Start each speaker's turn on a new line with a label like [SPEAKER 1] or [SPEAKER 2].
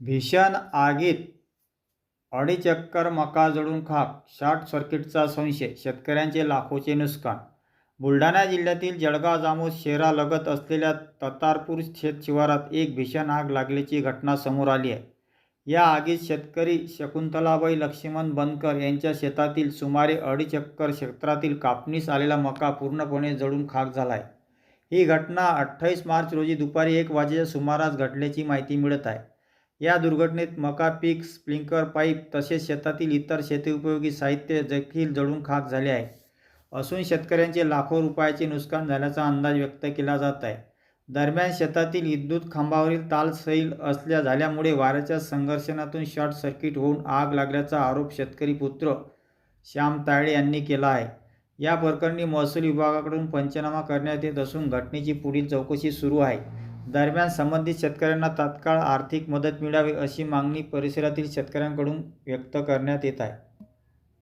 [SPEAKER 1] भीषण आगीत अडीच एकर मका जळून खाक, शॉर्ट सर्किटचा संशय, शेतकऱ्यांचे लाखोचे नुकसान. बुलढाणा जिल्ह्यातील जळगाव जामोद शहरालगत असलेल्या ततारपूर शेत शिवारात एक भीषण आग लागल्याची घटना समोर आली आहे. या आगीत शेतकरी शकुंतलाबाई लक्ष्मण बनकर यांच्या शेतातील सुमारे 2.5 एकर क्षेत्रातील कापणीस आलेला मका पूर्णपणे जळून खाक झाला आहे. ही घटना 28 मार्च रोजी दुपारी 1 वाजेच्या सुमारास घडल्याची माहिती मिळत आहे. या दुर्घटनेत मका पीक, स्प्रिंकलर पाईप तसेच शेतातील इतर शेतीउपयोगी साहित्य देखील जळून खाक झाले आहे असून शेतकऱ्यांचे लाखो रुपयाचे नुकसान झाल्याचा अंदाज व्यक्त केला जात आहे. दरम्यान शेतातील विद्युत खांबावरील तार सैल झाल्यामुळे वाऱ्याच्या संघर्षणातून शॉर्ट सर्किट होऊन आग लागल्याचा आरोप शेतकरी पुत्र श्याम तायडे यांनी केला आहे. या प्रकरणी महसूल विभागाकडून पंचनामा करण्यात येत असून घटनेची पुढील चौकशी सुरू आहे. दरम्यान संबंधित शेतकऱ्यांना तात्काळ आर्थिक मदत मिळावी अशी मागणी परिसरातील शेतकऱ्यांकडून व्यक्त करण्यात येत आहे.